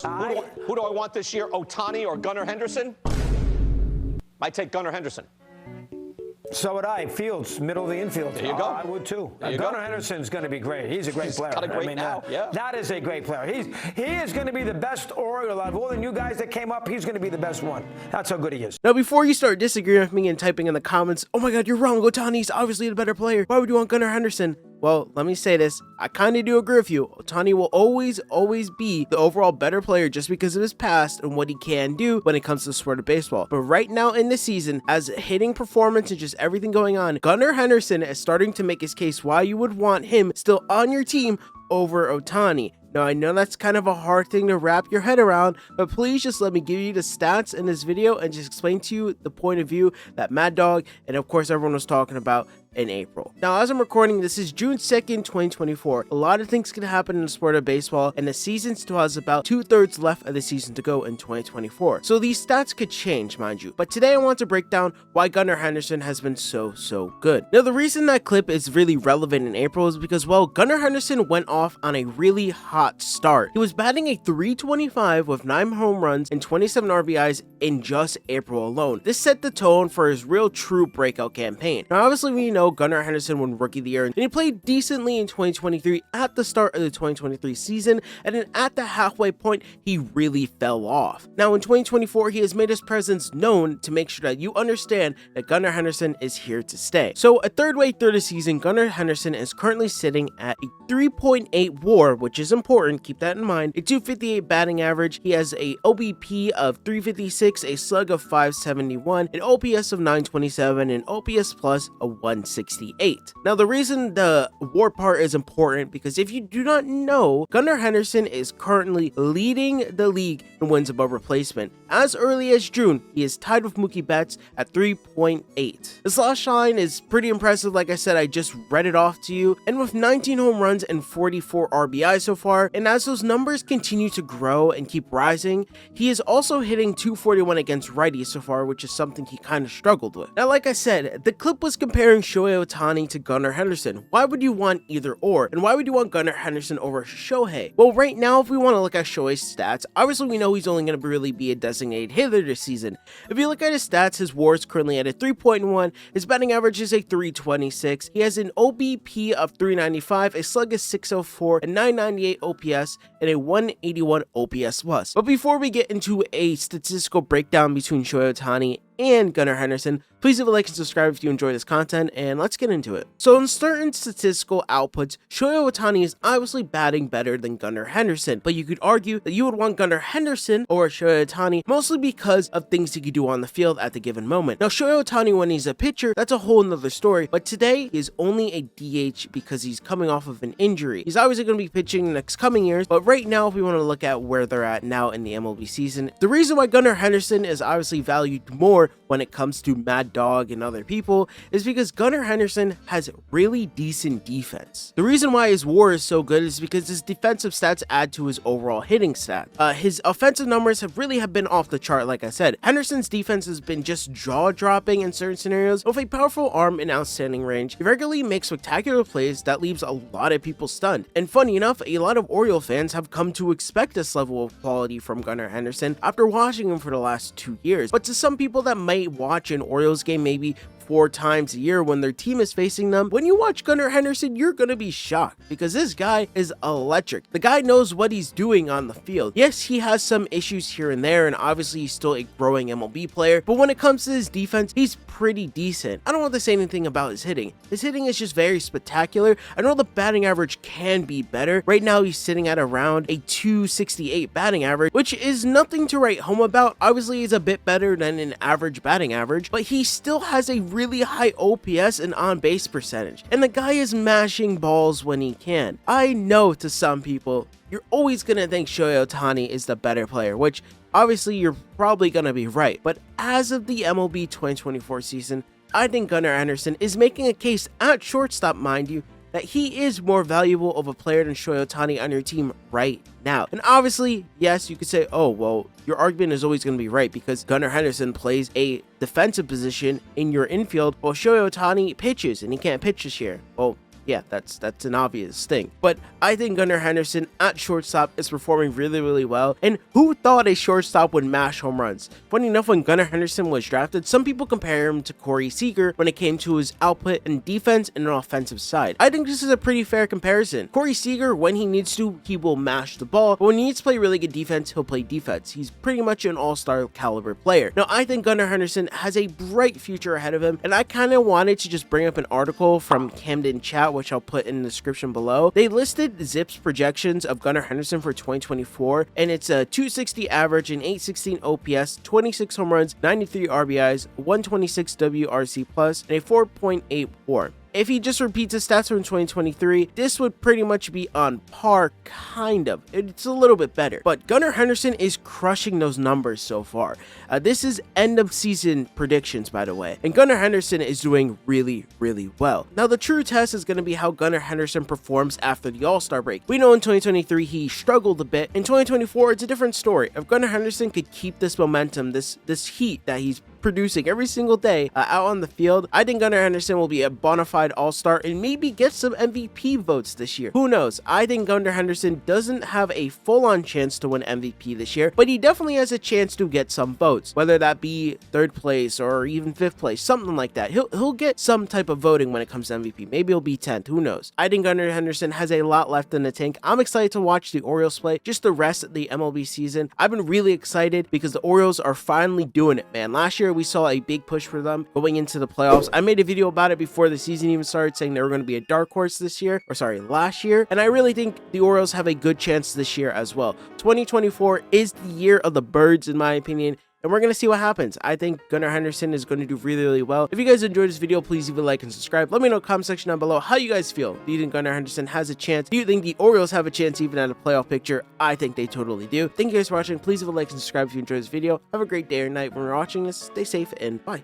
Who do I want this year, Ohtani or Gunnar Henderson? I take Gunnar Henderson. So would I. Fields, middle of the infield. There you go. I would too. Gunnar Henderson's going to be great. He's a great player. Got a great yeah. That is a great player. He is going to be the best Oriole out of all the new guys that came up. He's going to be the best one. That's how good he is. Now, before you start disagreeing with me and typing in the comments, oh my God, you're wrong. Ohtani's obviously the better player. Why would you want Gunnar Henderson? Well, let me say this. I kind of do agree with you. Ohtani will always be the overall better player just because of his past and what he can do when it comes to the sport of baseball. But right now in this season, as hitting performance and just everything going on, Gunnar Henderson is starting to make his case why you would want him still on your team over Ohtani. Now, I know that's kind of a hard thing to wrap your head around, but please just let me give you the stats in this video and just explain to you the point of view that Mad Dog and of course everyone was talking about in April. Now, as I'm recording, this is June 2nd, 2024. A lot of things can happen in the sport of baseball, and the season still has about 2/3 left of the season to go in 2024. So these stats could change, mind you. But today I want to break down why Gunnar Henderson has been so good. Now, the reason that clip is really relevant in April is because, well, Gunnar Henderson went off on a really hot start. He was batting a .325 with 9 home runs and 27 RBIs in just April alone. This set the tone for his real true breakout campaign. Now, obviously, we know Gunnar Henderson won Rookie of the Year, and he played decently in 2023 at the start of the 2023 season, and then at the halfway point, he really fell off. Now, in 2024, he has made his presence known to make sure that you understand that Gunnar Henderson is here to stay. So, a third way through the season, Gunnar Henderson is currently sitting at a 3.8 WAR, which is important, keep that in mind, a .258 batting average. He has a OBP of 356, a slug of 571, an OPS of 927, and OPS plus a 168. Now, the reason the WAR part is important because if you do not know, Gunnar Henderson is currently leading the league in wins above replacement. As early as June, he is tied with Mookie Betts at 3.8. The slash line is pretty impressive. Like I said, I just read it off to you, and with 19 home runs and 44 RBI so far, and as those numbers continue to grow and keep rising, he is also hitting .241 against righties so far, which is something he kind of struggled with. Now, like I said, the clip was comparing Shohei Ohtani to Gunnar Henderson. Why would you want either or? And why would you want Gunnar Henderson over Shohei? Well, right now, if we want to look at Shohei's stats, obviously we know he's only going to really be a designated hitter this season. If you look at his stats, his WAR is currently at a 3.1, his batting average is a 326, he has an OBP of 395, a slug is 604, a 998 OPS, and a 181 OPS plus. But before we get into a statistical breakdown between Shohei Ohtani and Gunnar Henderson, please leave a like and subscribe if you enjoy this content, and let's get into it. So in certain statistical outputs, Shohei Ohtani is obviously batting better than Gunnar Henderson, but you could argue that you would want Gunnar Henderson over Shohei Ohtani mostly because of things he could do on the field at the given moment. Now, Shohei Ohtani, when he's a pitcher, that's a whole nother story, but today he is only a DH because he's coming off of an injury. He's obviously going to be pitching in the next coming years, but right now, if we want to look at where they're at now in the MLB season, the reason why Gunnar Henderson is obviously valued more when it comes to Mad Dog and other people is because Gunnar Henderson has really decent defense. The reason why his WAR is so good is because his defensive stats add to his overall hitting stat. His offensive numbers have been off the chart, like I said. Henderson's defense has been just jaw-dropping in certain scenarios. With a powerful arm and outstanding range, he regularly makes spectacular plays that leaves a lot of people stunned. And funny enough, a lot of Oriole fans have come to expect this level of quality from Gunnar Henderson after watching him for the last 2 years. But to some people that might watch an Orioles game maybe 4 times a year when their team is facing them, when you watch Gunnar Henderson, you're gonna be shocked because this guy is electric. The guy knows what he's doing on the field. Yes, he has some issues here and there, and obviously he's still a growing MLB player, but when it comes to his defense, he's pretty decent. I don't want to say anything about his hitting. His hitting is just very spectacular. I know the batting average can be better. Right now, he's sitting at around a 268 batting average, which is nothing to write home about. Obviously, he's a bit better than an average batting average, but he still has a really high OPS and on-base percentage, and the guy is mashing balls when he can. I know to some people, you're always gonna think Shohei Ohtani is the better player, which obviously you're probably gonna be right, but as of the MLB 2024 season, I think Gunnar Henderson is making a case at shortstop, mind you, that he is more valuable of a player than Shohei Ohtani on your team right now. And obviously, yes, you could say, oh, well, your argument is always going to be right because Gunnar Henderson plays a defensive position in your infield while Shohei Ohtani pitches and he can't pitch this year. Well, Yeah, that's an obvious thing. But I think Gunnar Henderson at shortstop is performing really, really well. And who thought a shortstop would mash home runs? Funny enough, when Gunnar Henderson was drafted, some people compare him to Corey Seager when it came to his output in defense and an offensive side. I think this is a pretty fair comparison. Corey Seager, when he needs to, he will mash the ball, but when he needs to play really good defense, he'll play defense. He's pretty much an all-star caliber player. Now, I think Gunnar Henderson has a bright future ahead of him, and I kind of wanted to just bring up an article from Camden Chat, which I'll put in the description below. They listed Zip's projections of Gunnar Henderson for 2024, and it's a 260 average, an 816 OPS, 26 home runs, 93 RBIs, 126 WRC+, and a 4.8 WAR. If he just repeats his stats from 2023, this would pretty much be on par, kind of. It's a little bit better. But Gunnar Henderson is crushing those numbers so far. This is end of season predictions, by the way. And Gunnar Henderson is doing really, really well. Now, the true test is going to be how Gunnar Henderson performs after the All-Star break. We know in 2023 he struggled a bit. In 2024, it's a different story. If Gunnar Henderson could keep this momentum, this heat that he's producing every single day out on the field, I think Gunnar Henderson will be a bona fide all-star and maybe get some MVP votes this year. Who knows? I think Gunnar Henderson doesn't have a full-on chance to win MVP this year, but he definitely has a chance to get some votes, whether that be 3rd place or even 5th place, something like that. He'll get some type of voting when it comes to MVP. Maybe he'll be 10th. Who knows? I think Gunnar Henderson has a lot left in the tank. I'm excited to watch the Orioles play just the rest of the MLB season. I've been really excited because the Orioles are finally doing it, man. Last year we saw a big push for them going into the playoffs. I made a video about it before the season even started, saying they were going to be a dark horse this year, or sorry, last year, and I really think the Orioles have a good chance this year as well. 2024 is the year of the birds, in my opinion, and we're going to see what happens. I think Gunnar Henderson is going to do really, really well. If you guys enjoyed this video, please leave a like and subscribe. Let me know in the comment section down below how you guys feel. Do you think Gunnar Henderson has a chance? Do you think the Orioles have a chance even at a playoff picture? I think they totally do. Thank you guys for watching. Please leave a like and subscribe if you enjoyed this video. Have a great day or night when you're watching this. Stay safe and bye.